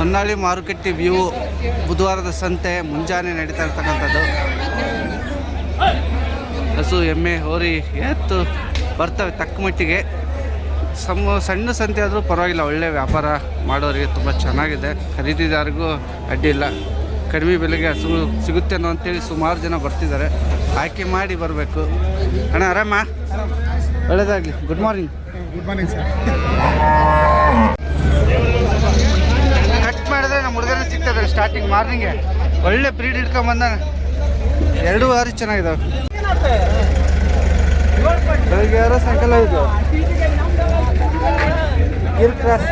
ಹೊನ್ನಾಳಿ ಮಾರುಕಟ್ಟೆ ವ್ಯೂ ಬುಧವಾರದ ಸಂತೆ ಮುಂಜಾನೆ ನಡೀತಾ ಇರ್ತಕ್ಕಂಥದ್ದು. ಹಸು ಎಮ್ಮೆ ಹೋರಿ ಎತ್ತು ಬರ್ತವೆ ತಕ್ಕ ಮಟ್ಟಿಗೆ. ಸಣ್ಣ ಸಂತೆ ಆದರೂ ಪರವಾಗಿಲ್ಲ, ಒಳ್ಳೆ ವ್ಯಾಪಾರ ಮಾಡೋರಿಗೆ ತುಂಬ ಚೆನ್ನಾಗಿದೆ. ಖರೀದಿದಾರಿಗೂ ಅಡ್ಡಿಲ್ಲ. ಕಡಿಮೆ ಬೆಲೆಗೆ ಹಸು ಸಿಗುತ್ತೆ ಅನ್ನೋ ಅಂತೇಳಿ ಸುಮಾರು ಜನ ಬರ್ತಿದ್ದಾರೆ. ಆಯ್ಕೆ ಮಾಡಿ ಬರಬೇಕು. ಅಣ್ಣ ಆರಾಮ? ಒಳ್ಳೆಯದಾಗಲಿ. Good morning. Good morning sir. Cut ಮಾಡಿದ್ರೆ ನಮ್ಮ ಹುಡುಗರೇ ಸಿಗ್ತದೆ ಸ್ಟಾರ್ಟಿಂಗ್ ಮಾರ್ನಿಂಗೆ. ಒಳ್ಳೆ ಬ್ರೀಡ್ ಹಿಡ್ಕೊಂಬಂದ 2 ವಾರ ಚೆನ್ನಾಗಿದ್ದಾವೆ. ಬೆಳಗ್ಗೆ ಯಾರೋ ಸಾಯಂಕಾಲ ಇದು ಗಿರ್ ಕ್ರಾಸ್.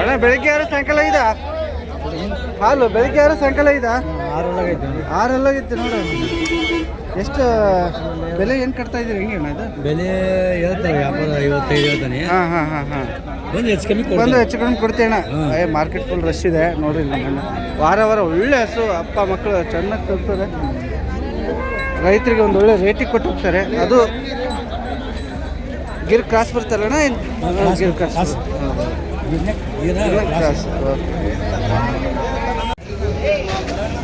ಅಣ್ಣ ಬೆಳಗ್ಗೆ ಯಾರು ಸಾಯಂಕಾಲ ಇದಾ ಹಾಲು? ಬೆಳಗ್ಗೆ ಯಾರು ಸಾಯಂಕಾಲ ಇದಾ? 6 ಆಗೈತೆ ನೋಡ. ಎಷ್ಟು ಬೆಲೆ ಏನು ಕಟ್ತಾ ಇದ್ದೀರಿ? ಹೆಂಗೆ ಅಣ್ಣ ಇದು ಬೆಲೆ ಹೇಳ್ತಾರೆ ವ್ಯಾಪಾರ 55 ಹೇಳ್ತಾನೆ. ಹಾಂ ಹಾಂ ಹಾಂ ಹಾಂ ಬಂದು ಹೆಚ್ಚು ಕಮ್ಮಿ ಕೊಡ್ತೀವಿ ಅಣ್ಣ. ಮಾರ್ಕೆಟ್ ಫುಲ್ ರಶ್ ಇದೆ ನೋಡ್ರಿ. ನಮ್ಮಣ್ಣ ವಾರ ಒಳ್ಳೆ ಹಸು, ಅಪ್ಪ ಮಕ್ಕಳು ಚೆನ್ನಾಗಿ ಕೊಡ್ತಾರೆ. ರೈತರಿಗೆ ಒಂದು ಒಳ್ಳೆ ರೇಟಿಗೆ ಕೊಟ್ಟು ಹೋಗ್ತಾರೆ. ಅದು ಗಿರ್ ಕ್ರಾಸ್ ಬರ್ತಾರಣ್ಣ. Gir cross cross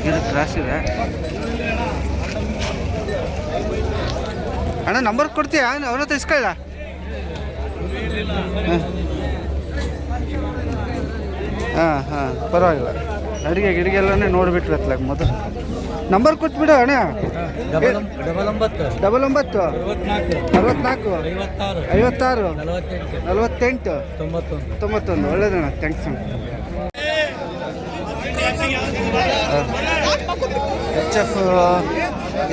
Gir cross ಇದೆ ಅಣ್ಣ. ನಂಬರ್ ಕೊಡ್ತೀಯಾ? ಅವನ ಹತ್ರ ಇಸ್ಕೊಳ್ಳ. ಹಾಂ ಹಾಂ ಪರವಾಗಿಲ್ಲ. ಅಡುಗೆ ಗಿಡಿಗೆಲ್ಲನೇ ನೋಡಿಬಿಟ್ರತ್ಲ ಮೊದಲು. ನಂಬರ್ ಕೊಟ್ಬಿಡು ಅಣ್ಣ. 99 64 56 48 91. ಒಳ್ಳೇದಣ್ಣ, ಥ್ಯಾಂಕ್ಸ್ ಅಣ್ಣ. HF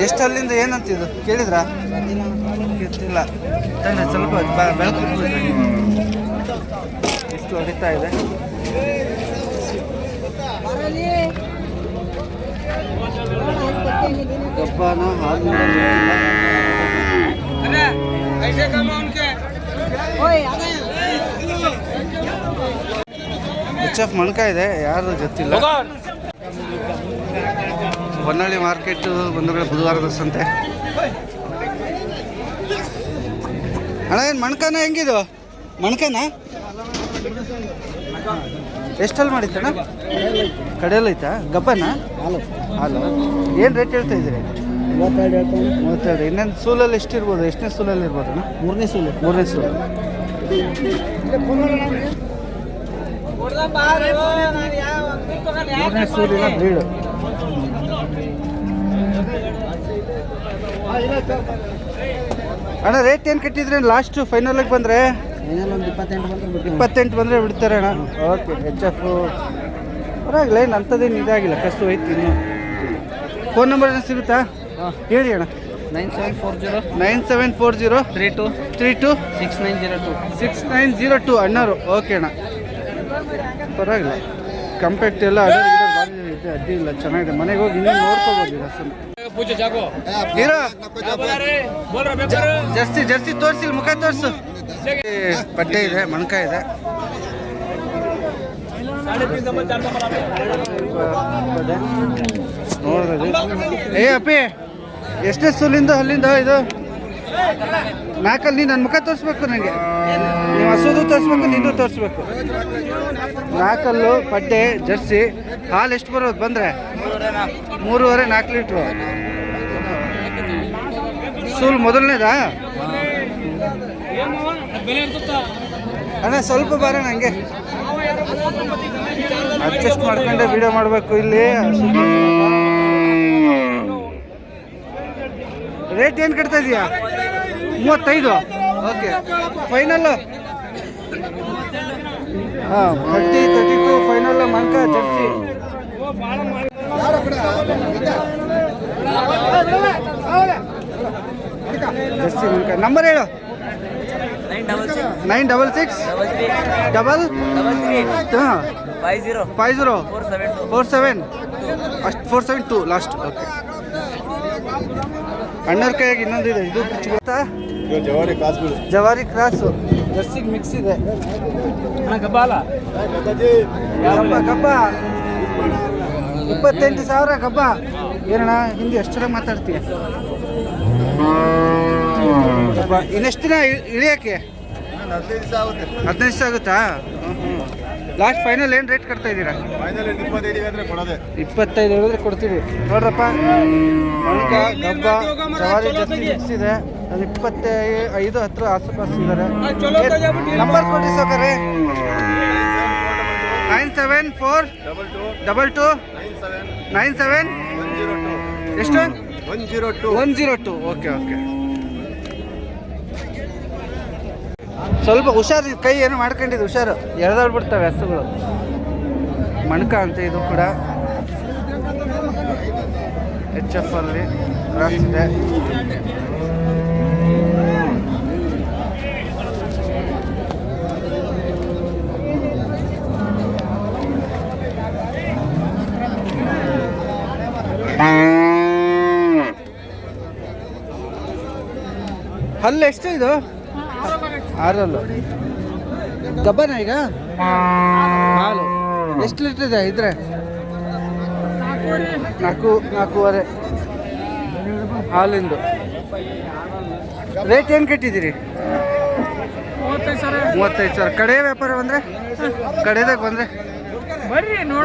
ಎಷ್ಟು ಅಲ್ಲಿಂದ ಏನಂತಿದ್ದು ಕೇಳಿದ್ರಾ? ಗೊತ್ತಿಲ್ಲ. ಸ್ವಲ್ಪ ಬೆಳಕು ಎಷ್ಟು ಹೊಡಿತಾ ಇದೆ. ಗಬ್ಬಾನ ಹಾಲು HF ಮಣ್ಕ ಇದೆ. ಯಾರು ಗೊತ್ತಿಲ್ಲ. ಹೊನ್ನಾಳಿ ಮಾರ್ಕೆಟು ಬಂಧುಗಳ ಬುಧವಾರದ ಸಂತೆ. ಅಣ್ಣ ಏನು ಮಣ್ಕನ ಹೆಂಗಿದು? ಮಣ್ಕನ ಎಷ್ಟಲ್ಲಿ ಮಾಡಿತ್ತಣ್ಣ? ಕಡೆಯಲ್ಲಿ ಐತಾ? ಗಬ್ಬನ ಹಾಲು ಏನು ರೇಟ್ ಹೇಳ್ತಾ ಇದ್ದೀರಿ? 32. ಇನ್ನೊಂದು ಸೂಲಲ್ಲಿ ಎಷ್ಟಿರ್ಬೋದು? ಎಷ್ಟನೇ ಸೂಲಲ್ಲಿ ಇರ್ಬೋದು ಅಣ್ಣ? 3ನೇ ಸೂಲು. 3ನೇ ಸೂಲು. ಸೂಲಿನ ಬ್ರೀಡು. ಅಣ್ಣ ರೇಟ್ ಏನು ಕಟ್ಟಿದ್ರಿ ಲಾಸ್ಟ್ ಫೈನಲಾಗಿ ಬಂದರೆ? 28 ಬಂದರೆ ಬಿಡ್ತಾರೆ ಅಣ್ಣ. ಓಕೆ. HF ಪರವಾಗಿಲ್ಲ, ಏನು ಅಂಥದ್ದೇನು ಇದಾಗಿಲ್ಲ. ಕಷ್ಟು ಐತಿ. ಇನ್ನು ಫೋನ್ ನಂಬರ್ ಏನು ಸಿಗುತ್ತಾ? ಹೇಳಿ ಅಣ್ಣ. 9740 32 6902 ಅಣ್ಣರು. ಓಕೆ ಅಣ್ಣ, ಪರವಾಗಿಲ್ಲ. ಕಂಪ್ಯಾಕ್ಟ್ ಎಲ್ಲ ಅಡ್ಡಿ ಇಲ್ಲ, ಚೆನ್ನಾಗಿದೆ. ಮನೆಗೆ ಹೋಗಿ ಇನ್ನೂ ನೋಡ್ಕೋಬೋದು. ಜರ್ಸಿ ತೋರಿಸಿಲ್ಲ, ಮುಖ ತೋರಿಸು. ಪಡ್ಡೆ ಇದೆ, ಮಣ್ಕ ಇದೆ. ನೋಡ್ರಿ. ಅಪ್ಪಿ ಎಷ್ಟೇ ಸೂಲಿಂದ ಅಲ್ಲಿಂದ ಇದು 4 ನನ್ನ ಮುಖ ತೋರಿಸ್ಬೇಕು. ನನಗೆ ನೀವು ಹಸೋದು ತೋರಿಸ್ಬೇಕು, ನಿಂದು ತೋರಿಸ್ಬೇಕು. 4 ಪಡ್ಡೆ ಜರ್ಸಿ. ಹಾಲು ಎಷ್ಟು ಬರೋದು ಬಂದರೆ? 3.5 4 ಲೀಟ್ರು. ಸೂಲ್ ಮೊದಲನೇದಾ ಅಣ್ಣ? ಸ್ವಲ್ಪ ಬರೋಣ, ಹಂಗೆ ಅಡ್ಜಸ್ಟ್ ಮಾಡ್ಕೊಂಡೆ ವಿಡಿಯೋ ಮಾಡಬೇಕು. ಇಲ್ಲಿ ರೇಟ್ ಏನು ಕಟ್ತಾ ಇದೆಯಾ? 35. ಓಕೆ. Final 32 final. ಮಣ್ಕ ಜರ್ಸಿ. ಜರ್ಸಿ ಮಣ್ಕ. ನಂಬರ್ ಹೇಳು. 966 50 47 ಅಷ್ಟು 472 ಲಾಸ್ಟ್. ಓಕೆ. ಅಣ್ಣರ ಕೈಯಾಗಿ ಇನ್ನೊಂದು ಇದೆ, ಇದು ಗೊತ್ತಾ? ಜವಾರಿ ಕ್ರಾಸು ಜರ್ಸಿಗೆ ಮಿಕ್ಸ್ ಇದೆ. ಗಬ್ಬ ಗಬ್ಬ 28,000 ಗಬ್ಬ. ಏನಣ್ಣ ಹಿಂದಿ ಎಷ್ಟು ಚೆನ್ನಾಗಿ ಮಾತಾಡ್ತೀಯ. ಇನ್ನೆಷ್ಟು ದಿನ ಇಳಿಯೋಕ್ಕೆ? 15 ದಿವಸ ಆಗುತ್ತಾ? ಲಾಸ್ಟ್ ಫೈನಲ್ ಏನು ರೇಟ್ ಕಟ್ತಾ ಇದ್ದೀರಾ? 25 ಹೇಳಿದ್ರೆ ಕೊಡ್ತೀವಿ. ನೋಡ್ರಪ್ಪ, ಮಣಿಕ ಗಬ್ಬ ಜವಾರಿ ಜಾಸ್ತಿ ಮಿಕ್ಸ್ ಇದೆ. ಅದು 25 ಹತ್ರ ಆಸುಪಾಸು ಇದ್ದಾರೆ. ನಂಬರ್ ಕೊಡಿ ಸೌಕರ್ಯ. 9742 97 ಎಷ್ಟು? 102. ಓಕೆ. ಸ್ವಲ್ಪ ಹುಷಾರು, ಕೈ ಏನು ಮಾಡ್ಕೊಂಡಿದ್ದು ಹುಷಾರು, ಎಳೆದಾಡ್ಬಿಡ್ತವೆ ಹಸುಗಳು. ಮಣಕ ಅಂತ ಇದು ಕೂಡ HF ಅಲ್ಲಿ ಕ್ರಾಸ್ ಇದೆ. ಹಲ್ಲು ಎಷ್ಟು ಇದು? 6 ಗಬ್ಬನ ಈಗ ಹಾಲು ಎಷ್ಟು ಲೀಟ್ರ್ ಇದೆ ಇದ್ರೆ? 4.5 ಹಾಲಿಂದು. ರೇಟ್ ಏನು ಕಟ್ಟಿದ್ದೀರಿ? 35,000. ಕಡೆ ವ್ಯಾಪಾರ ಬಂದರೆ, ಕಡೆದಾಗ ಬಂದರೆ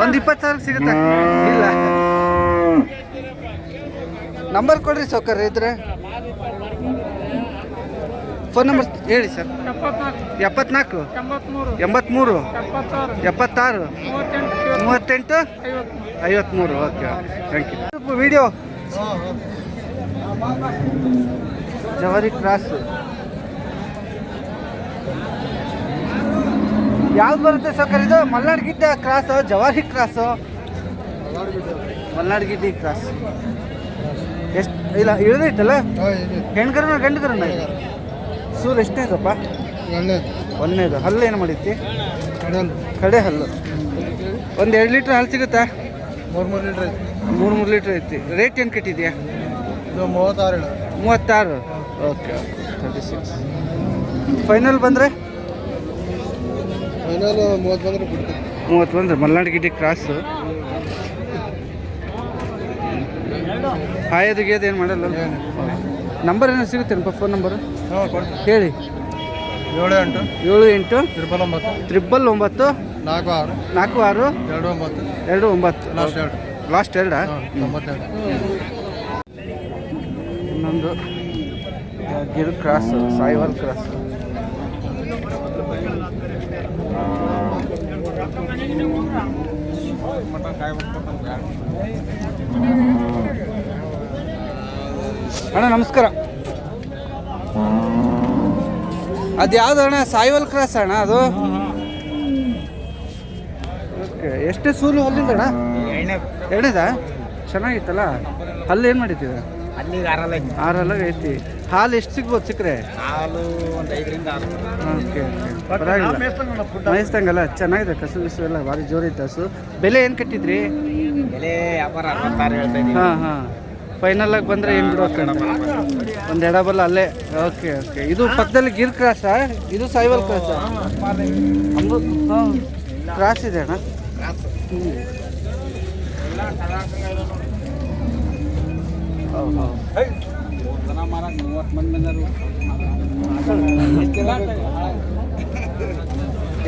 ಒಂದು 20,000 ಸಿಗುತ್ತೆ. ಇಲ್ಲ, ನಂಬರ್ ಕೊಡ್ರಿ ಸೌಕರ್ಯ ಇದ್ರೆ. ಫೋನ್ ನಂಬರ್ ಹೇಳಿ sir. 74 83 76 38 53. Okay, thank you. Video ಜವಾರಿ ಕ್ರಾಸು ಯಾವ್ದು ಬರುತ್ತೆ ಸೌಕರ್ಯ ಇದು? ಮಲ್ನಾಡ್ ಗಿಡ್ಡ ಕ್ರಾಸು, ಜವಾರಿ ಕ್ರಾಸು? ಮಲ್ನಾಡ್ ಗಿಡ್ಡಿ ಕ್ರಾಸ್. ಎಷ್ಟು ಇಲ್ಲ ಇಳಿದೈತಲ್ಲ? ಹೆಣ್ಕರನ ಗಂಡುಕರನ? ಸೂಲ್ ಎಷ್ಟನೇ ಇದಪ್ಪ? 1ನೇದು. ಹಲ್ಲು ಏನು ಮಾಡೈತಿ? ಕಡೆ ಹಲ್ಲು. ಒಂದು 2 ಲೀಟ್ರ್ ಹಾಲು ಸಿಗುತ್ತಾ? 3 ಲೀಟ್ರ್ ಐತಿ. ರೇಟ್ ಏನು ಕಟ್ಟಿದ್ಯಾ? 36. ಓಕೆ, 36. ಫೈನಲ್ ಬಂದರೆ? 30 ಬಂದರೆ ಮಲ್ನಾಡ್ ಗಿಡ್ಡಿ ಕ್ರಾಸು. ಹಾಯೋದು ಗೇದು ಏನು ಮಾಡಲ್ಲ? ನಂಬರ್ ಏನೋ ಸಿಗುತ್ತೇನಪ್ಪ? ಫೋನ್ ನಂಬರು ಹೇಳಿ. 78 999 46 29. ಲಾಸ್ಟ್ 2. ಇನ್ನೊಂದು ಗಿರ್ ಕ್ರಾಸು, ಸಾಯಿವಾಲ್ ಕ್ರಾಸು. ಅಣ್ಣ ನಮಸ್ಕಾರ. ಅದು ಯಾವ್ದು ಅಣ್ಣ? ಸಾಯಿವಾಲ್ ಕ್ರಾಸ್ ಅಣ್ಣ ಅದು? ಓಕೆ. ಎಷ್ಟು ಸೂಲು ಅಲ್ಲಿಂದ ಅಣ್ಣ? 2ನೇದಾ? ಚೆನ್ನಾಗಿತ್ತಲ್ಲ ಹಲ್ಲು. ಏನು ಮಾಡಿದ್ದೀರ? 6 ಐತಿ. ಹಾಲು ಎಷ್ಟು ಸಿಗ್ಬೋದು ಸಿಕ್ಕರೆ? ಒಂದು 5ರಿಂದ 6. ಓಕೆ, ಪರವಾಗಿಲ್ಲ. ಮೇಯಿಸ್ದಂಗಲ್ಲ, ಚೆನ್ನಾಗಿದೆ. ಕಸು ಬಿಸು ಎಲ್ಲ ಭಾರಿ ಜೋರಿತ್ತು ಹಸು. ಬೆಲೆ ಏನು ಕಟ್ಟಿದ್ರಿ? ಹಾಂ. ಫೈನಲ್ ಆಗಿ ಬಂದರೆ ಏನು ಬಿಡ್ಬೇಕಂತ ಒಂದು ಎಡಬಲ್ಲ ಅಲ್ಲೇ. ಓಕೆ. ಇದು ಪಕ್ಕದಲ್ಲಿ ಗಿರ್ ಕ್ರಾಸಾ? ಇದು ಸಾಯಿವಾಲ್ ಕ್ರಾಸಾ? ಕ್ರಾಸ್ ಇದೆ ಅಣ್ಣ.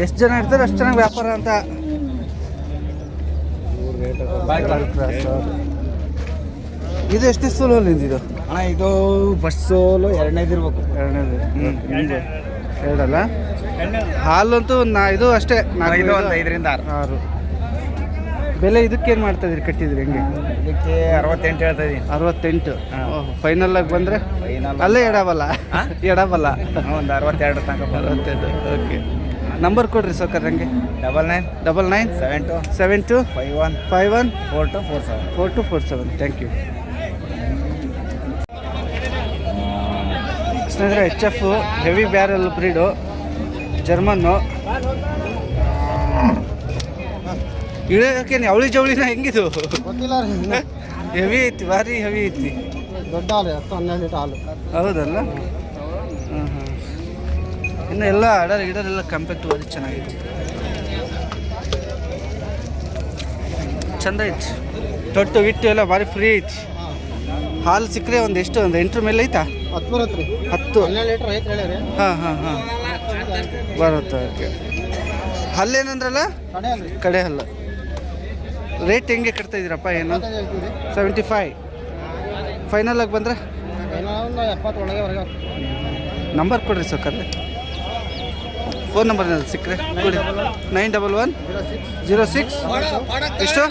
ಎಷ್ಟು ಜನ ಇರ್ತಾರೆ ಅಷ್ಟು ಚೆನ್ನಾಗಿ ವ್ಯಾಪಾರ ಅಂತ. ಇದು ಎಷ್ಟು ಸೋಲು ಇದು? ಅಣ್ಣ ಇದು ಫಸ್ಟ್ ಸೋಲು 2ನೇದು ಇರ್ಬೇಕು. 2ನೇದು. 2 ಹಾಲು ಅಂತೂ ಇದು ಅಷ್ಟೇ 5ರಿಂದ 6. ಬೆಲೆ ಇದಕ್ಕೇನು ಮಾಡ್ತಾ ಇದ್ರಿ? ಕಟ್ಟಿದ್ರಿ ಹೆಂಗೆ? ಇದಕ್ಕೆ 68 ಹೇಳ್ತಾ ಇದ್ದೀನಿ. 68. ಫೈನಲ್ ಆಗಿ ಬಂದರೆ ಅಲ್ಲೇ ಎಡಬಲ್ಲ? ಒಂದು 62 ತನಕ. 62. ಓಕೆ. ನಂಬರ್ ಕೊಡ್ರಿ ಸೌಕರ್ಯ ನನಗೆ. 99 72 51 4247. ಥ್ಯಾಂಕ್ ಯು ಸ್ನೇಹಿತರೆ. HF heavy barrel breed, German. ಇಳೋಕೇನು ಅವಳಿ ಜವಳಿನ ಹೆಂಗಿದು? ಹೆವಿ ಐತಿ, ಭಾರಿ ಹೆವಿ ಐತಿ. ದೊಡ್ಡ ಹಾಲು 10-12 ಲೀಟರ್ ಹಾಲು. ಹೌದಲ್ಲ? ಇನ್ನು ಎಲ್ಲ ಗಿಡರೆಲ್ಲ ಕಂಪ್ಯಾಕ್ಟ್ ಭಾರಿ ಚೆನ್ನಾಗಿದೆ. ಚಂದ ಐತಿ, ತೊಟ್ಟು ಗಿಟ್ಟು ಎಲ್ಲ ಭಾರಿ ಫ್ರೀ ಐತಿ. ಹಾಲು ಸಿಕ್ಕರೆ ಒಂದು ಎಷ್ಟು ಒಂದು 8 ಮೇಲೆ ಐತಾ? 10 ಬರುತ್ತೆ ರೀ. 10. 12 ಲೀಟ್ರ್ ಐತೆ ಹೇಳಿ. ಹಾಂ ಬರುತ್ತೆ. ಓಕೆ. ಹಲ್ಲೇನಂದ್ರಲ್ಲ ಕಡೆ ಅಲ್ರಿ. ಕಡೆ ಹಲ್ಲು. ರೇಟ್ ಹೆಂಗೆ ಕಟ್ತಾ ಇದ್ದೀರಪ್ಪ? ಏನು 75. ಫೈನಲ್ ಆಗಿ ಬಂದರೆ ಒಂದು 70 ಒಳಗೆ ನಂಬರ್ ಕೊಡ್ರಿ ಸೊಕ್ಕರ್ರೆ. ಫೋನ್ ನಂಬರ್ ಸಿಕ್ಕರೆ ಕೊಡಿ. 911 06 ಎಷ್ಟು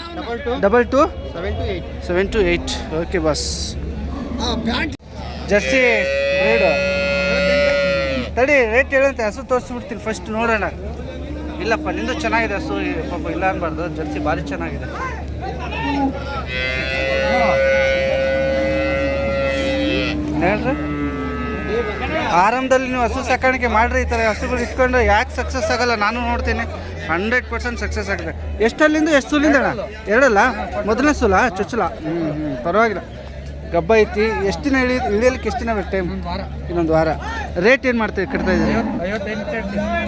22 728. Okay bus. ಜರ್ಸಿ ಬ್ರೀಡು ತಡಿ, ರೇಟ್ ಹೇಳಂತೆ. ಹಸು ತೋರಿಸ್ಬಿಡ್ತೀನಿ ಫಸ್ಟ್ ನೋಡೋಣ. ಇಲ್ಲಪ್ಪ ನಿಂದು ಚೆನ್ನಾಗಿದೆ ಹಸು, ಪಾಪ ಇಲ್ಲ ಅನ್ಬಾರ್ದು. ಜರ್ಸಿ ಭಾರಿ ಚೆನ್ನಾಗಿದೆ. ಹೇಳ್ರಿ, ಆರಂಭದಲ್ಲಿ ನೀವು ಹಸು ಸಾಕಾಣಿಕೆ ಮಾಡ್ರಿ. ಈ ಥರ ಹಸುಗಳು ಇಟ್ಕೊಂಡು ಯಾಕೆ ಸಕ್ಸಸ್ ಆಗಲ್ಲ? ನಾನು ನೋಡ್ತೀನಿ 100% ಸಕ್ಸಸ್ ಆಗಿದೆ. ಎಷ್ಟಲ್ಲಿಂದ ಎಷ್ಟು ಸೂಲಿಂದ ಅಣ್ಣ? ಎರಡಲ್ಲ? ಮೊದಲನೇ ಸೂಲ ಚೊಚ್ಚಲ? ಪರವಾಗಿಲ್ಲ. ಗಬ್ಬ ಐತಿ. ಎಷ್ಟು ದಿನ ಇಳಿಯಲಿಕ್ಕೆ ಎಷ್ಟು ದಿನ ಬೇಕು ಟೈಮ್? ಇನ್ನೊಂದು ವಾರ. ರೇಟ್ ಏನು ಮಾಡ್ತೀವಿ ಕಟ್ತಾ ಇದ್ದೀರಿ?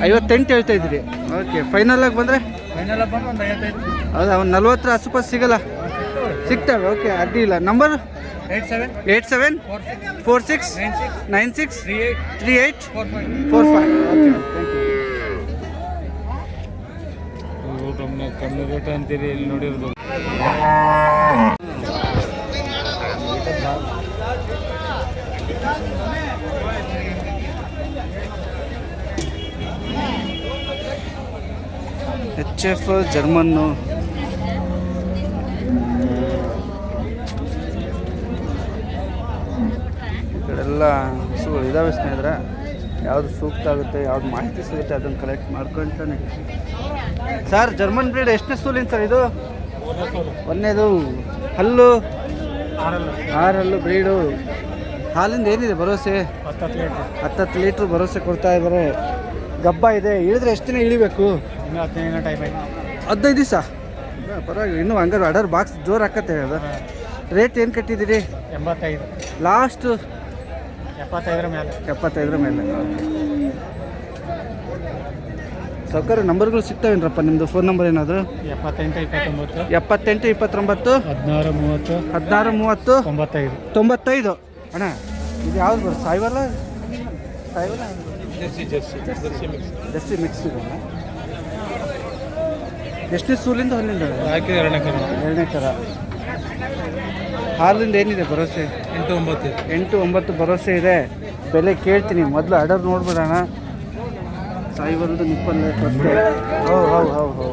58 ಹೇಳ್ತಾ ಇದ್ದೀರಿ. ಓಕೆ. ಫೈನಲ್ ಆಗಿ ಬಂದರೆ ಹೌದಾ? ಒಂದು 40 ಆಸುಪಾಸು ಸಿಗಲ್ಲ? ಸಿಗ್ತವೆ. ಓಕೆ, ಅಡ್ಡಿ ಇಲ್ಲ. ನಂಬರ್ 87 46 96 38 45. Okay, thank you. ಕಮ್ಮಿ ರೇಟ್ ಅಂತೀರಿ ಇಲ್ಲಿ ನೋಡಿರೋದು. HF ಜರ್ಮನ್ನು. ಎಲ್ಲ ಹಸುಗಳು ಇದಾವೆ ಸ್ನೇಹಿತರೆ. ಯಾವುದು ಸೂಕ್ತ ಆಗುತ್ತೆ, ಯಾವ್ದು ಮಾಹಿತಿ ಸಿಗುತ್ತೆ ಅದನ್ನು ಕಲೆಕ್ಟ್ ಮಾಡ್ಕೊಳ್ತಾನೆ. ಸರ್, ಜರ್ಮನ್ ಬ್ರೀಡ್ ಎಷ್ಟನೇ ಸೂಲಿನ ಸರ್ ಇದು? ಒಂದನೇದು. ಹಲ್ಲು 6 ಹಲ್ಲು ಬ್ರೀಡು. ಹಾಲಿಂದ ಏನಿದೆ ಭರವಸೆ? 10 ಲೀಟ್ರ್ ಭರವಸೆ ಕೊಡ್ತಾ ಇದ್ದಾರೆ. ಗಬ್ಬ ಇದೆ. ಇಳಿದ್ರೆ ಎಷ್ಟು ದಿನ ಇಳಿಬೇಕು? 15 ದಿವಸ. ಪರವಾಗಿಲ್ಲ. ಇನ್ನೂ ಹಂಗಾರೆ ಆರ್ಡರ್ ಬಾಕ್ಸ್ ಜೋರು ಹಾಕತ್ತೆ ಅದು. ರೇಟ್ ಏನು ಕಟ್ಟಿದ್ದೀರಿ? 85. ಲಾಸ್ಟು 75 ಮೇಲೆ. ಸೌಕರ್ಯ ನಂಬರ್ಗಳು ಸಿಗ್ತಾವೇನ್ರಪ್ಪ ನಿಮ್ಮದು? ಫೋನ್ ನಂಬರ್ ಏನಾದರೂ? 78 29 16 30 95. ಅಣ್ಣ ಇದು ಯಾವ್ದು ಬರುತ್ತೆ? ಸಾಯಿವಲ್ಲ ಜರ್ಸಿ ಮಿಕ್ಸ್ ಇದೆ. ಎಷ್ಟನೇ ಸೂಲಿಂದ ಹಲ್ಲಿಂದ? 2ನೇ ಥರ. ಹಾಲಿಂದ ಏನಿದೆ ಭರವಸೆ? 8 9 ಭರವಸೆ ಇದೆ. ಬೆಲೆ ಕೇಳ್ತೀನಿ. ಮೊದಲು ಆರ್ಡರ್ ನೋಡ್ಬಿಡೋಣ. ಸಾಯಿವಲ್ದು ನಿಪ್ಪಲ್ಲಿ ಬರ್ತದೆ. ಹೌದು.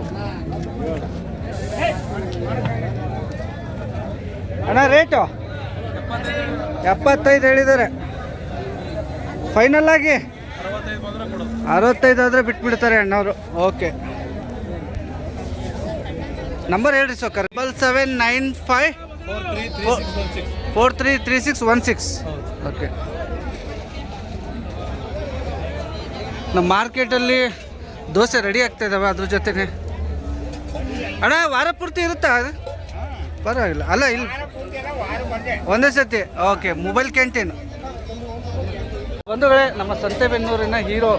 ಅಣ್ಣ ರೇಟು 75 ಹೇಳಿದ್ದಾರೆ. ಫೈನಲ್ ಆಗಿ 65 ಆದರೆ ಬಿಟ್ಬಿಡ್ತಾರೆ ಅಣ್ಣವರು. ಓಕೆ. ನಂಬರ್ ಹೇಳ್ರಿ ಸೋಕರ್. 7795 433616. ಓಕೆ. ನಮ್ಮ ಮಾರ್ಕೆಟಲ್ಲಿ ದೋಸೆ ರೆಡಿ ಆಗ್ತಾ ಇದ್ದಾವೆ. ಅದ್ರ ಜೊತೆಗೆ ಅಣ್ಣ ವಾರ ಪೂರ್ತಿ ಇರುತ್ತಾ? ಪರವಾಗಿಲ್ಲ. ಅಲ್ಲ ಇಲ್ಲಿ ಒಂದೇ ಸತಿ. ಓಕೆ. ಮೊಬೈಲ್ ಕ್ಯಾಂಟೀನ್ ಬಂಧುಗಳೇ, ನಮ್ಮ ಸಂತೆಬೆನ್ನೂರಿನ ಹೀರೋ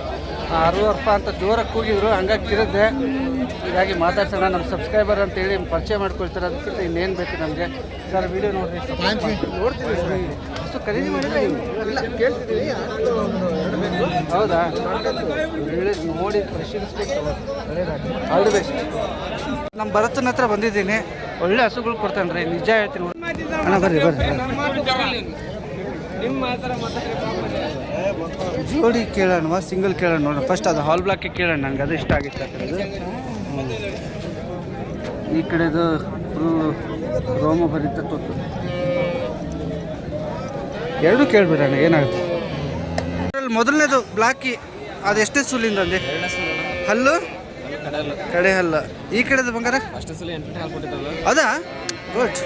ಅರುವಪ್ಪ ಅಂತ ಜೋರಾಗಿ ಕೂಗಿದ್ರು. ಹಂಗಾಗಿ ತಿರುಗಿದೆ. ಹೀಗಾಗಿ ಮಾತಾಡ್ಸೋಣ. ನಮ್ಮ ಸಬ್ಸ್ಕ್ರೈಬರ್ ಅಂತೇಳಿ ಪರಿಚಯ ಮಾಡ್ಕೊಳ್ತಾರೆ. ಅದಕ್ಕಿಂತ ಇನ್ನೇನು ಬೇಕು ನಮಗೆ? ಸರ್ ವಿಡಿಯೋ ನೋಡಿರಿ. ನೋಡ್ತೀವಿ ಸರ್. ಅಷ್ಟು ಖರೀದಿ ಮಾಡಿದ್ರೆ ಇಲ್ಲ ಕೇಳ್ತಿದ್ದೀವಿ. ಹೌದಾ? ನೋಡಿ ಪರಿಶೀಲಿಸ್ಬೇಕು. All the best. ನಮ್ಮ ಭರತನ ಹತ್ರ ಬಂದಿದ್ದೀನಿ. ಒಳ್ಳೆ ಹಸುಗಳು ಕೊಡ್ತಾನೆ ರೀ, ನಿಜ ಹೇಳ್ತೀನಿ. ಅಣ್ಣ ಬರ್ರಿ. ಜೋಡಿ ಕೇಳೋಣ, ಸಿಂಗಲ್ ಕೇಳೋಣ ನೋಡೋಣ. ಫಸ್ಟ್ ಅದು ಹಾಲ್ ಬ್ಲಾಕಿಗೆ ಕೇಳೋಣ. ನನಗೆ ಅದು ಇಷ್ಟ ಆಗಿತ್ತು. ಆ ಕಡೆದು ಈ ಕಡೆದು ಫುಲ್ ರೋಮ ಭರಿತ ತೊತ್ತು. ಎರಡೂ ಕೇಳ್ಬಿಡೋಣ ಏನಾಗುತ್ತೆ. ಮೊದಲನೇದು ಬ್ಲಾಕಿ ಅದು ಎಷ್ಟೇ ಸೂಲಿಂದ ಅಂದೆ? ಹಲ್ಲು ಕಡೆ ಹಲ್ಲು. ಈ ಕಡೆದು ಬಂಗಾರ ಅದಾ? ಗುಡ್.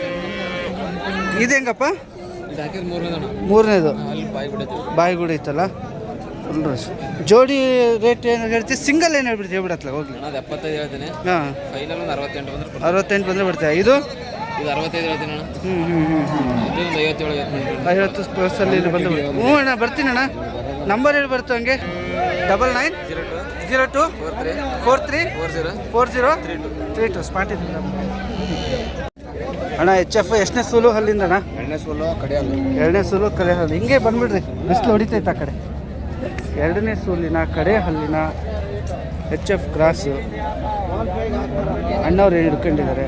ಇದು ಹೆಂಗಪ್ಪ? ಮೂರನೇದು ಬಾಯಿ ಗುಡಿ ಇತ್ತಲ್ಲ. Full rush. ಜೋಡಿ ರೇಟ್ ಏನು ಹೇಳ್ತೀವಿ? ಸಿಂಗಲ್ ಏನು ಹೇಳ್ಬಿಡ್ತೀವಿ? ಹೇಳ್ಬಿಡತ್ತಲ್ಲ ಹೋಗ್ಲಿ. 75 ಹೇಳ್ತೀನಿ. ಹಾಂ, 68 ಬಂದರೆ ಬಿಡ್ತೀವಿ. ಇದು 65 ಹೇಳ್ತೀನಿ ಅಣ್ಣ. 50 ಪ್ಲಸ್ಸಲ್ಲಿ ಇಲ್ಲಿ ಬಂದು ಹ್ಞೂ ಅಣ್ಣ ಬರ್ತೀನಿ ಅಣ್ಣ. ನಂಬರ್ ಹೇಳಿ ಬರ್ತು ಹಂಗೆ. 99 02 43 40 32 ಸ್ಪಾಟ್ ಇದೆ. ಅಣ್ಣ ಎಚ್ ಎಫ್ ಎಷ್ಟನೇ ಸೂಲು ಹಲ್ಲಿಂದ ಅಣ್ಣ? ಎಣ್ಣೆ ಸೋಲು ಕಡಿಯಲ್ಲ. ಎರಡನೇ ಸೂಲು ಕಡೆ ಹಲ್ಲು. ಹಿಂಗೆ ಬಂದ್ಬಿಡ್ರಿ, ಬಿಸಿಲು ಹೊಡಿತೈತೆ ಆ ಕಡೆ. ಎರಡನೇ ಸೂಲಿನ ಕಡೆ ಹಲ್ಲಿನ ಎಚ್ ಎಫ್ ಕ್ರಾಸು ಅಣ್ಣವ್ರು ಹಿಡ್ಕೊಂಡಿದ್ದಾರೆ.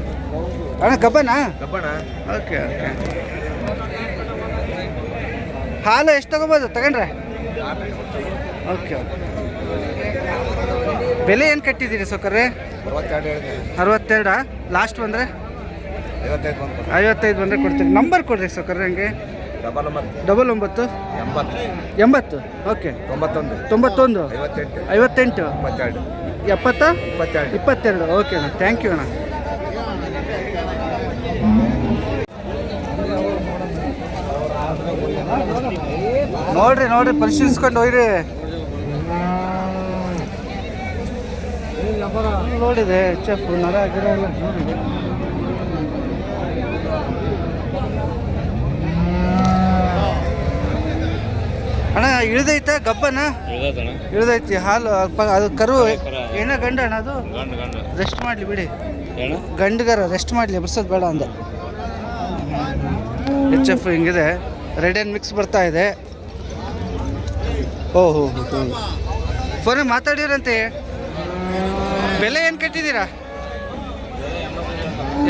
ಅಣ್ಣ ಗಬ್ಬನಾ? Okay okay. ಹಾಲು ಎಷ್ಟು ತಗೋಬೋದು ತಗೊಂಡ್ರೆ? Okay okay. ಬೆಲೆ ಏನು ಕಟ್ಟಿದ್ದೀರಿ ಸೊಕರ್ರೆ? 62. ಲಾಸ್ಟ್ ಬಂದರೆ 55 ಬಂದರೆ ಕೊಡ್ತೀರಿ. ನಂಬರ್ ಕೊಡ್ರಿ ಸೊಕರ್ರೆ. ಹಂಗೆ 99 80. ಓಕೆ. 91 58 70 22. ಓಕೆ ಅಣ್ಣ, ಥ್ಯಾಂಕ್ ಯು ಅಣ್ಣ. ನೋಡ್ರಿ ಪರಿಶೀಲಿಸ್ಕೊಂಡು ಹೋಗ್ರಿ. ನೋಡಿದೆ ಎಚ್ ಎಫ್ ನರ ಗಿರ ಎಲ್ಲ ನೋಡಿದೆ. ಅಣ್ಣ ಇಳಿದೈತೆ ಗಬ್ಬನ? ಇಳಿದೈತಿ. ಹಾಲು ಅದು ಕರು ಏನ ಗಂಡ ಅಣ್ಣ? ಅದು ರೆಸ್ಟ್ ಮಾಡಲಿ ಬಿಡಿ, ಗಂಡುಗಾರ ರೆಸ್ಟ್ ಮಾಡಲಿ, ಬರ್ಸೋದು ಬೇಡ ಅಂದೆ. ಎಚ್ ಎಫ್ ಹಿಂಗಿದೆ. ರೆಡ್ ಆ್ಯಂಡ್ ಮಿಕ್ಸ್ ಬರ್ತಾ ಇದೆ. ಓಹೋ ಫೋನೇ ಮಾತಾಡಿರಂತೆ. ಬೆಲೆ ಏನು ಕಟ್ಟಿದ್ದೀರಾ?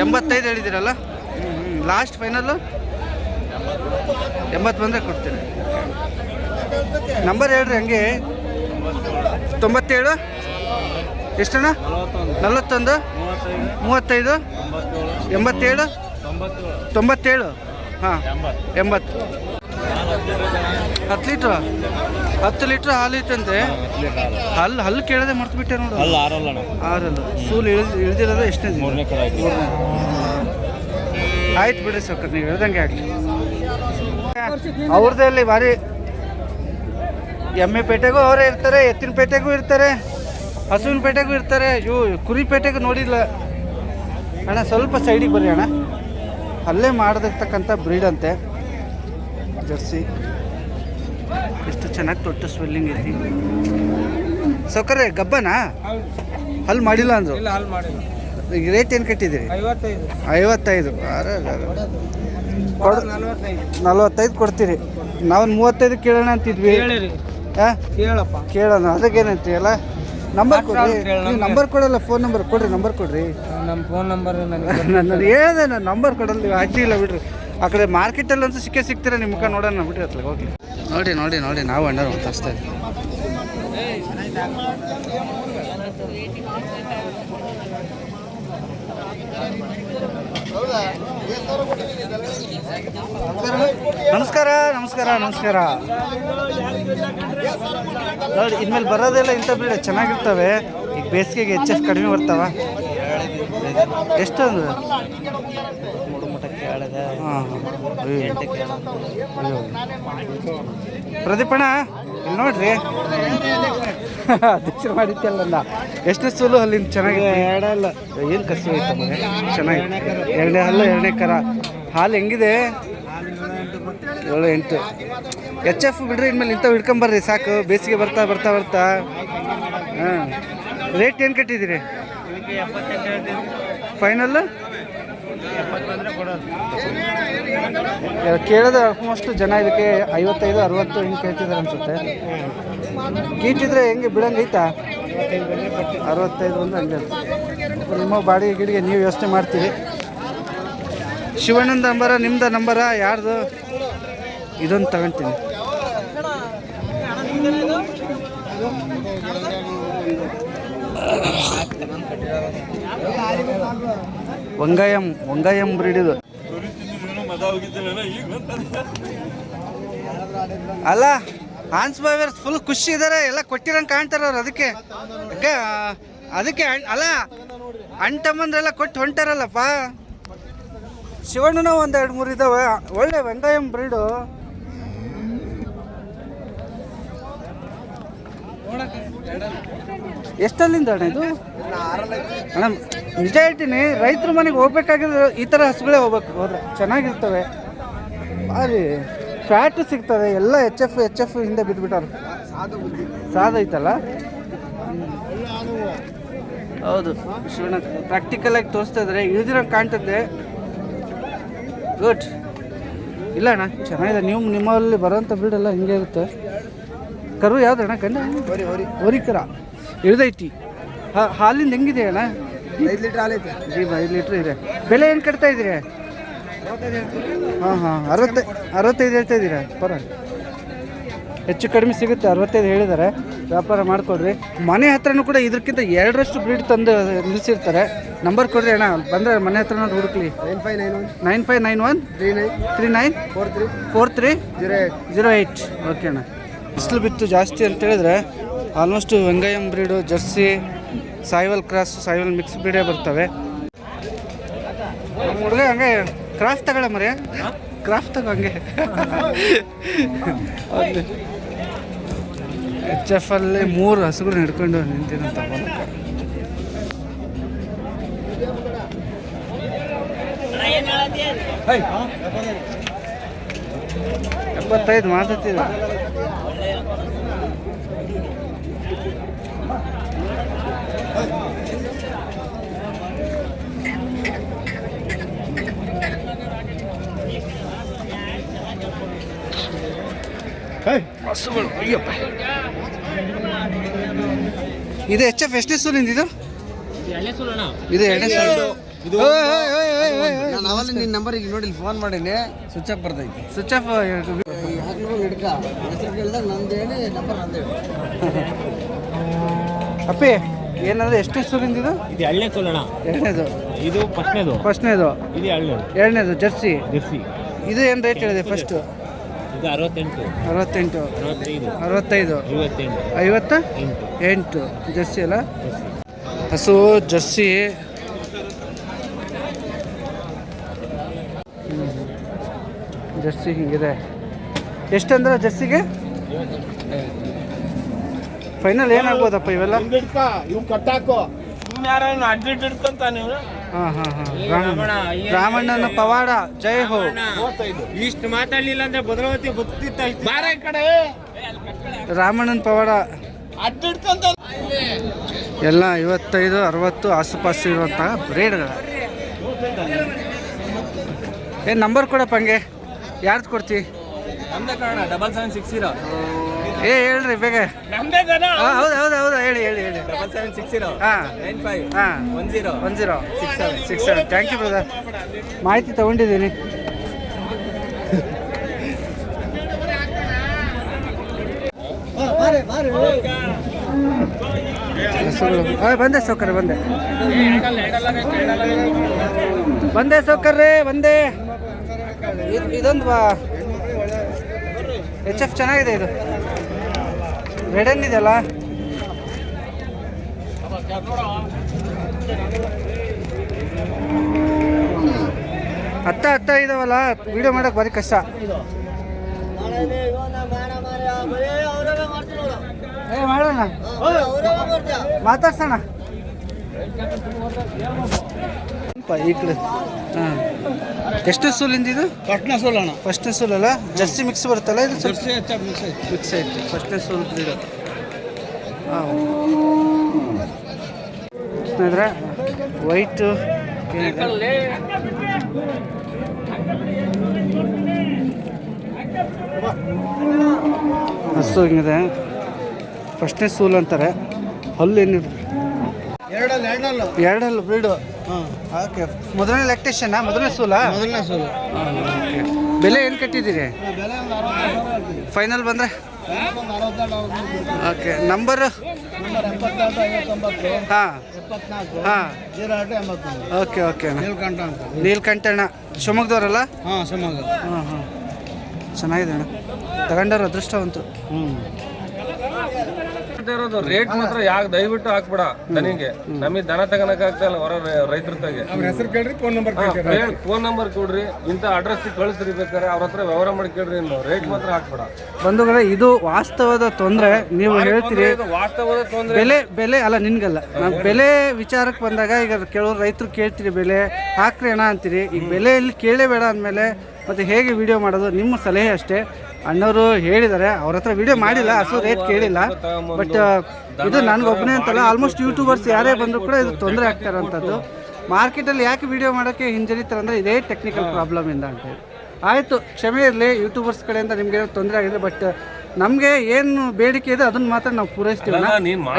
85 ಹೇಳಿದ್ದೀರಲ್ಲ. ಲಾಸ್ಟ್ ಫೈನಲ್ಲು 80 ಬಂದರೆ ಕೊಡ್ತೀನಿ. ನಂಬರ್ ಹೇಳ್ರಿ ಹಂಗೆ. 97 ಎಷ್ಟಣ್ಣ? 41 35 87 97. ಹಾಂ 80. 10 ಲೀಟ್ರ್ ಹಾಲು ಐತಂತೆ. ಹಲ್ಲು ಕೇಳದೆ ಮರ್ತು ನೋಡು. 6 ಸೂಲು ಇಳಿದಿರೋದು ಎಷ್ಟನೇ? 3ನೇ. ಆಯ್ತು ಬಿಡಿ ಸೌಕರ್, ನೀವು ಹೇಳ್ದಂಗೆ ಆಗಲಿ. ಅವ್ರದ್ದೇ ಅಲ್ಲಿ ಭಾರಿ. ಎಮ್ಮೆ ಪೇಟೆಗೂ ಅವರೇ ಇರ್ತಾರೆ, ಎತ್ತಿನ ಪೇಟೆಗೂ ಇರ್ತಾರೆ, ಹಸುವಿನ ಪೇಟೆಗೂ ಇರ್ತಾರೆ. ಕುರಿ ಪೇಟೆಗೂ ನೋಡಿಲ್ಲ ಅಣ್ಣ. ಸ್ವಲ್ಪ ಸೈಡಿಗೆ ಬರ್ರಿ ಅಣ್ಣ. ಅಲ್ಲೇ ಮಾಡದಿರ್ತಕ್ಕಂಥ ಬ್ರೀಡ್ ಅಂತೆ ಜರ್ಸಿ. ಎಷ್ಟು ಚೆನ್ನಾಗಿ ತೊಟ್ಟು ಸ್ವೆಲ್ಲಿಂಗ್ ಐತಿ. ಸೌಕರ್ಯ ಗಬ್ಬನಾ? ಹಲ್ಲು ಮಾಡಿಲ್ಲ ಅಂದರು. ಈಗ ರೇಟ್ ಏನು ಕಟ್ಟಿದ್ದೀರಿ? 55. 45 ಕೊಡ್ತೀರಿ. ನಾವೊಂದು 35 ಕೇಳೋಣ ಅಂತಿದ್ವಿ. ಹಾಂ ಕೇಳೋಣ. ಅದಕ್ಕೇನಂತೀಯಲ್ಲ? ನಂಬರ್ ಕೊಡ್ರಿ. ನೀವು ನಂಬರ್ ಕೊಡಲ್ಲ, ಫೋನ್ ನಂಬರ್ ಕೊಡ್ರಿ. ನಂಬರ್ ಕೊಡ್ರಿ. ನಮ್ಮ ಫೋನ್ ನಂಬರ್ ನಾನು ಹೇಳಿದೆ, ನಾನು ನಂಬರ್ ಕೊಡಲ್ಲ. ನೀವು ಹಾಕಿ ಇಲ್ಲ ಬಿಡ್ರಿ. ಆ ಕಡೆ ಮಾರ್ಕೆಟಲ್ಲಿ ಅಂತೂ ಸಿಗ್ತೀರ. ನಿಮ್ಮ ಮುಖ ನೋಡೋಣ ಬಿಡ್ರಿ ಅತ್ಲಾಗ ಹೋಗಿ. ನೋಡಿ ನಾವು ಅಣ್ಣರು ತರಿಸ್ತಾ ಇದ್ದೀವಿ. ನಮಸ್ಕಾರ. ನೋಡಿ ಇನ್ಮೇಲೆ ಬರೋದೆಲ್ಲ ಇಂಥ ಬ್ರೀಡ್ ಚೆನ್ನಾಗಿರ್ತವೆ. ಈಗ ಬೇಸಿಗೆಗೆ ಎಚ್ ಎಫ್ ಕಡಿಮೆ ಬರ್ತಾವ. ಎಷ್ಟು ಅಂದ್ರೆ ಪ್ರದೀಪಣ್ಣ ಇಲ್ಲಿ ನೋಡ್ರಿ. ಅಧ್ಯಕ್ಷರು ಮಾಡಿತ್ತಲ್ಲ. ಎಷ್ಟನೇ ಸೂಲು ಅಲ್ಲಿಂದ ಚೆನ್ನಾಗಿದೆ? ಎರಡಲ್ಲ. ಏನು ಕಸಿ ಐತೆ ಮನೆ ಚೆನ್ನಾಗಿದೆ. 2ನೇ ಹಲ್ಲು 2ನೇ ಕರ. ಹಾಲು ಹೆಂಗಿದೆ? 7 8. ಎಚ್ ಎಫ್ ಬಿಡ್ರಿ. ಇನ್ಮೇಲೆ ಇಂಥವು ಹಿಡ್ಕೊಂಬರ್ರಿ ಸಾಕು. ಬೇಸಿಗೆ ಬರ್ತಾ. ಹಾಂ ರೇಟ್ ಏನು ಕಟ್ಟಿದ್ದೀರಿ? ಫೈನಲ್ಲು ಕೇಳಿದ್ರೆ ಆಲ್ಮೋಸ್ಟ್ ಜನ ಇದಕ್ಕೆ 55 60 ಹಿಂಗೆ ಕೇಳ್ತಿದ್ದಾರೆ ಅನ್ಸುತ್ತೆ. ಗೀಟಿದ್ರೆ ಹೆಂಗೆ ಬಿಡಂಗೈತಾ? 65 ಅಂದ್ರೆ ಹಂಗೆ. ನಿಮ್ಮ ಬಾಡಿಗೆ ಗಿಡಿಗೆ ನೀವು ಯೋಚನೆ ಮಾಡ್ತೀರಿ. ಶಿವಣ್ಣನ ನಂಬರ, ನಿಮ್ದ ನಂಬರ, ಯಾರ್ದು? ಇದೊಂದು ತಗೊಂತೀನಿ. ವಂಗಾಯಂ ಬ್ರೀಡ್ ಇದು. ಅಲ್ಲ ಹಾನ್ಸ್ ಬಾಯ್ವರ್ ಫುಲ್ ಖುಷಿ ಇದ್ದಾರೆ. ಎಲ್ಲ ಕೊಟ್ಟಿರಂಗೆ ಕಾಣ್ತಾರೆ ಅವ್ರು. ಅದಕ್ಕೆ ಅಲ್ಲ ಅಣ್ತಮ್ಮಂದ್ರೆಲ್ಲ ಕೊಟ್ಟು ಹೊಂಟಾರಲ್ಲಪ್ಪ. ಶಿವಣ್ಣನ 1 2 3 ಇದ್ದಾವೆ. ಒಳ್ಳೆ ವೆಂಗಾಯಂ ಬ್ರೀಡು. ಎಷ್ಟಲ್ಲಿಂದ ಅಣ್ಣ ಇದು? ಅಣ್ಣ ನಿಜ ಹೇಳ್ತೀನಿ, ರೈತರ ಮನೆಗೆ ಹೋಗ್ಬೇಕಾಗಿದ್ರೆ ಈ ಥರ ಹಸುಗಳೇ ಹೋಗ್ಬೇಕು. ಹೋದ್ರೆ ಚೆನ್ನಾಗಿರ್ತವೆ. ಭಾರಿ ಫ್ಯಾಟು ಸಿಗ್ತದೆ. ಎಲ್ಲ ಎಚ್ ಎಫ್ ಹಿಂದೆ ಬಿದ್ದುಬಿಟ್ಟಾರೆ. ಸಾದೈತಲ್ಲ. ಹೌದು ಶಿವಣ್ಣ ಪ್ರಾಕ್ಟಿಕಲಾಗಿ ತೋರಿಸ್ತಾ ಇದ್ದಾರೆ. ಇಳಿದಿರೋಂಗೆ ಕಾಣ್ತದೆ. ಗುಡ್. ಇಲ್ಲ ಅಣ್ಣ ಚೆನ್ನಾಗಿದೆ. ನೀವು ನಿಮ್ಮಲ್ಲಿ ಬರೋಂಥ ಬ್ರೀಡೆಲ್ಲ ಹಿಂಗೆ ಇರುತ್ತೆ. ಕರು ಯಾವ್ದು ಅಣ್ಣ? ಗಂಡ ಹೊರಿ ಕರ ಇಳ್ದೈತಿ. ಹಾಲಿಂದ ಹೆಂಗಿದೆ ಅಣ್ಣ? 5 ಲೀಟ್ರ್ ಹಾಲೈತೆ. 5 ಲೀಟ್ರ್ ಇದೆ. ಬೆಲೆ ಏನು ಕಟ್ತಾ ಇದ್ದೀರಿ? ಹಾಂ 65 ಹೇಳ್ತಾ ಇದ್ದೀರಾ? ಹೆಚ್ಚು ಕಡಿಮೆ ಸಿಗುತ್ತೆ. 65 ಹೇಳಿದ್ದಾರೆ. ವ್ಯಾಪಾರ ಮಾಡಿಕೊಡ್ರಿ. ಮನೆ ಹತ್ರನೂ ಕೂಡ ಇದಕ್ಕಿಂತ 2ರಷ್ಟು ಬ್ರೀಡ್ ತಂದು ನಿಲ್ಲಿಸಿರ್ತಾರೆ. ನಂಬರ್ ಕೊಡ್ರಿ ಅಣ್ಣ, ಬಂದರೆ ಮನೆ ಹತ್ರನ ಹುಡುಕ್ಲಿ. 9591 39 43 ಓಕೆ ಅಣ್ಣ. ಬಿಸಿಲು ಬಿತ್ತು ಜಾಸ್ತಿ ಅಂತ ಹೇಳಿದ್ರೆ ಆಲ್ಮೋಸ್ಟ್ ವೆಂಗಯ್ಯಂ breed, Jersey, Sahiwal cross, Sahiwal mix ಬ್ರೀಡೇ ಬರ್ತವೆ. ಹುಡುಗ ಹಂಗೆ ಕ್ರಾಫ್ಟ್ ತಗೊಳ ಮರ್ಯ, ಕ್ರಾಫ್ಟ್ ತಗೋ ಹಂಗೆ. HF ಅಲ್ಲಿ 3 ಹಸುಗಳು ಹಿಡ್ಕೊಂಡು ನಿಂತಿರಂತ. 75 ಮಾತಾಡ್ತಿದ್ರು. ಹಸುಗಳು ಅಯ್ಯಪ್ಪ. ಇದು HF ಎಷ್ಟನೇ ಸೂಲಿಂದ? ಇದು 2ನೇ ಸೂಲು. ನಾವಲ್ಲಿ ನಿನ್ನ ನಂಬರಿಗೆ ನೋಡಿ ಫೋನ್ ಮಾಡೀನಿ, ಸ್ವಿಚ್ ಆಫ್ ಬರ್ತೈತಿ. ಸ್ವಿಚ್ ಆಫ್ ಹಿಡ್ಕ ಹೆಸರು ಕೇಳಿದಾಗ ನಂದು ಹೇಳಿ, ನಂಬರ್ ನಂದು ಹೇಳಿ. ಅಪ್ಪಿ ಏನಂದ್ರೆ ಎಷ್ಟನೇ ಸೂಲಿಂದ? ಇದು 2ನೇ ಸೋಲಣ್ಣ. 2ನೇದು. ಇದು ಫಸ್ಟ್ನೇದು. ಇದು 2ನೇದು. 2ನೇದು ಜರ್ಸಿ. ಇದು ಏನು ರೇಟ್ ಹೇಳಿದೆ ಫಸ್ಟು? ಇದು 68 65 58 ಜರ್ಸಿ ಅಲ್ಲ. ಹಸು ಜರ್ಸಿ. ಜರ್ಸಿ ಹಿಂಗಿದೆ. ಎಷ್ಟಂದ್ರೆ ಜರ್ಸಿಗೆ ಫೈನಲ್ ಏನಾಗ್ಬೋದಪ್ಪ ಇವೆಲ್ಲ? ಇವ್ ಕಟ್ಟಾಕೋ ಯಾರೇನು ಅಡ್ಡಿಟ್ ಇಡ್ಕೊಂತ ನೀವು. ರಾಮಣ್ಣನ ಪವಾಡ ಜೈ ಹೋ. ಇಷ್ಟು ಮಾತಾಡ್ಲಿಲ್ಲ ಅಂದ್ರೆ ಭದ್ರಾವತಿ ಗೊತ್ತಿತ್ತ ಬಾರ ಕಡೆ. ರಾಮಣ್ಣನ ಪವಾಡ ಅಡ್ಡಿಡ್ಕೊಂತ ಎಲ್ಲ 55 60 ಆಸುಪಾಸು ಇರುವಂತಹ ಬ್ರೇಡ್ಗಳು. ಏನು ನಂಬರ್ ಕೊಡಪ್ಪ ಹಂಗೆ. ಯಾರ್ದು ಕೊಡ್ತಿ? ನಮ್ದೇ ಕಾರಣ 7760. ಹೇಳ್ರಿ ಬೇಗ. ಹೌದು ಹೇಳಿ 7760 ಹಾಂ 1067. ಥ್ಯಾಂಕ್ ಯು ಬ್ರದರ್, ಮಾಹಿತಿ ತಗೊಂಡಿದ್ದೀನಿ. ಬಂದೆ ಸೌಕರ್ಯ ಬಂದೆ ಸೌಕರ್ಯ ಬಂದೆ. ಇದೊಂದು HF ಚೆನ್ನಾಗಿದೆ. ಇದು ರೆಡನ್ ಇದೆಯಲ್ಲ. ಹತ್ತ ಇದಾವಲ್ಲ, ವಿಡಿಯೋ ಮಾಡೋಕೆ ಭಾರಿ ಕಷ್ಟ. ಮಾಡೋಣ, ಮಾತಾಡ್ಸೋಣ ಈ ಕಡೆ. ಹಾಂ, ಎಷ್ಟು ಸೂಲಿಂದ ಇದು? ಫಸ್ಟ್ನೇ ಸೂಲಲ್ಲ. ಜರ್ಸಿ ಮಿಕ್ಸ್ ಬರುತ್ತಲ್ಲ ಇದು? ಜರ್ಸಿ ಮಿಕ್ಸ್ ಐತಿ. ಫಸ್ಟ್ನೇ ಸೂಲ್ ಇದು. ಹಾಂ, ಸ್ನೇಹಿತರೆ ವೈಟು ಹಸು ಹಿಂಗಿದೆ. ಫಸ್ಟ್ನೇ ಸೂಲ್ ಅಂತಾರೆ. ಹಲ್ಲು ಏನಿದೆ? ಎರಡಲ್ಲ ಬ್ರೀಡು. ಓಕೆ, ಮೊದಲನೇ ಲ್ಯಾಕ್ಟೇಷನ್, ಮೊದಲನೇ ಸೂಲ. ಓಕೆ, ಬೆಲೆ ಏನು ಕಟ್ಟಿದ್ದೀರಿ? ಫೈನಲ್ ಬಂದರೆ ಓಕೆ. ನಂಬರು? ಹಾಂ ಓಕೆ ನೀಲ್ಕಂಠಣ್ಣ ಶಿವಮೊಗ್ಗದವರಲ್ಲ? ಶಿವಮೊಗ್ಗ. ಚೆನ್ನಾಗಿದೆ ಅಣ್ಣ, ತಗೊಂಡವ್ರು ಅದೃಷ್ಟವಂತರು. ರೇಟ್ ಮಾತ್ರ ಯಾಕೆ ದಯವಿಟ್ಟು ಹಾಕ್ಬೇಡ ದನಿಗೆ. ನಮಗೆ ದನ ತಗೋಣಕ್ ಆಗ್ತಾ ಇಲ್ಲ ಹೊರ ರೈತರ ತಗೆ. ಫೋನ್ ನಂಬರ್ ಕೊಡ್ರಿ, ಇಂಥ ಅಡ್ರೆಸ್ ಕಳಿಸ್ರಿ, ಬೇಕಾರೆ ಅವ್ರ ಹತ್ರ ವ್ಯವಹಾರ ಮಾಡಿ ಕೇಳ್ರಿ. ಇನ್ನು ರೇಟ್ ಮಾತ್ರ ಹಾಕ್ಬೇಡ ಬಂಧುಗಳೇ. ಇದು ವಾಸ್ತವದ ತೊಂದರೆ. ನೀವು ಹೇಳ್ತೀರಿ ವಾಸ್ತವದ ತೊಂದರೆ. ಬೆಲೆ ಅಲ್ಲ ನಿನ್ಗಲ್ಲ, ನಾವು ಬೆಲೆ ವಿಚಾರಕ್ಕೆ ಬಂದಾಗ ಈಗ ಕೆಲವರು ರೈತರು ಕೇಳ್ತೀರಿ ಬೆಲೆ ಹಾಕ್ರಿ ಅಣ್ಣ ಅಂತೀರಿ. ಈಗ ಬೆಲೆಯಲ್ಲಿ ಕೇಳಲೇಬೇಡ ಅಂದಮೇಲೆ ಮತ್ತೆ ಹೇಗೆ ವಿಡಿಯೋ ಮಾಡೋದು? ನಿಮ್ಮ ಸಲಹೆ ಅಷ್ಟೇ. ಅಣ್ಣವರು ಹೇಳಿದ್ದಾರೆ, ಅವ್ರ ಹತ್ರ ವಿಡಿಯೋ ಮಾಡಿಲ್ಲ, ಹಸು ರೇಟ್ ಕೇಳಿಲ್ಲ. ಬಟ್ ಇದು ನನಗೊಬ್ಬನೇ ಅಂತಲ್ಲ, ಆಲ್ಮೋಸ್ಟ್ ಯೂಟ್ಯೂಬರ್ಸ್ ಯಾರೇ ಬಂದರೂ ಕೂಡ ಇದು ತೊಂದರೆ ಆಗ್ತಾರಂಥದ್ದು. ಮಾರ್ಕೆಟಲ್ಲಿ ಯಾಕೆ ವಿಡಿಯೋ ಮಾಡೋಕ್ಕೆ ಹಿಂಜರಿತಾರೆ ಅಂದರೆ ಇದೇ ಟೆಕ್ನಿಕಲ್ ಪ್ರಾಬ್ಲಮಿಂದ ಅಂತೇಳಿ. ಆಯಿತು, ಕ್ಷಮೆ ಇರಲಿ ಯೂಟ್ಯೂಬರ್ಸ್ ಕಡೆಯಿಂದ ನಿಮಗೆ ತೊಂದರೆ ಆಗಿದೆ. ಬಟ್ ನಮಗೆ ಏನು ಬೇಡಿಕೆ ಇದೆ ಅದನ್ನ ಮಾತ್ರ ನಾವು ಪೂರೈಸ್ತೀವಿ.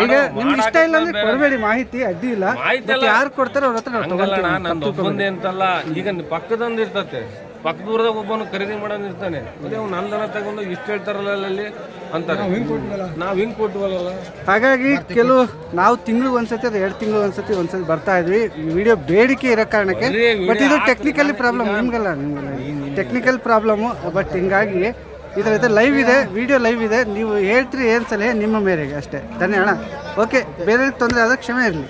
ಈಗ ನಿಮ್ಗೆ ಇಷ್ಟ ಇಲ್ಲ ಅಂದ್ರೆ ಕೊಡಬೇಡಿ, ಮಾಹಿತಿ ಅಡ್ಡಿ ಇಲ್ಲ. ಯಾರು ಕೊಡ್ತಾರೆ ಅವ್ರ ಹತ್ರ ನಾವು ತಗೊಳ್ತೀವಿ. ನಂದು ಒಬ್ಬಂದೇ ಅಂತಲ್ಲ, ಈಗ ಪಕ್ಕದಂದು ಇರ್ತತೆ, ಪಕ್ಕದೂರದಾಗ ಒಬ್ಬನು ಖರೀದಿ ಮಾಡೋನ್ ಇರ್ತಾನೆ. ಅದೇ ಅವ್ನು ನನ್ನ ದನ ತಗೊಂಡು ಇಷ್ಟು ಹೇಳ್ತಾರಲ್ಲ ಅಲ್ಲಿ ಅಂತಾರೆ, ನಾವು ಹಿಂಗೆ ಕೊಟ್ವಲ್ಲ. ಹಾಗಾಗಿ ಕೆಲವು ನಾವು ತಿಂಗಳು ಒಂದ್ಸತಿ ಅದು 2 ತಿಂಗಳು ಒಂದ್ಸತಿ ಬರ್ತಾ ಇದ್ವಿ. ವಿಡಿಯೋ ಬೇಡಿಕೆ ಇರೋ ಕಾರಣಕ್ಕೆ. ಬಟ್ ಇದು ಟೆಕ್ನಿಕಲಿ ಪ್ರಾಬ್ಲಮ್, ನಿಮ್ಗಲ್ಲ ಟೆಕ್ನಿಕಲ್ ಪ್ರಾಬ್ಲಮ್ಮು. ಬಟ್ ಹಿಂಗಾಗಿ ಈ ಥರ ಲೈವ್ ಇದೆ, ವಿಡಿಯೋ ಲೈವ್ ಇದೆ. ನೀವು ಹೇಳ್ತೀರಿ ಏನು ಸಲಹೆ ನಿಮ್ಮ ಮೇರೆಗೆ ಅಷ್ಟೇ. ಧನ್ಯ ಅಣ್ಣ. ಓಕೆ, ಬೇರೆ ತೊಂದರೆ ಆದಾಗ ಕ್ಷಮೆ ಇರಲಿ.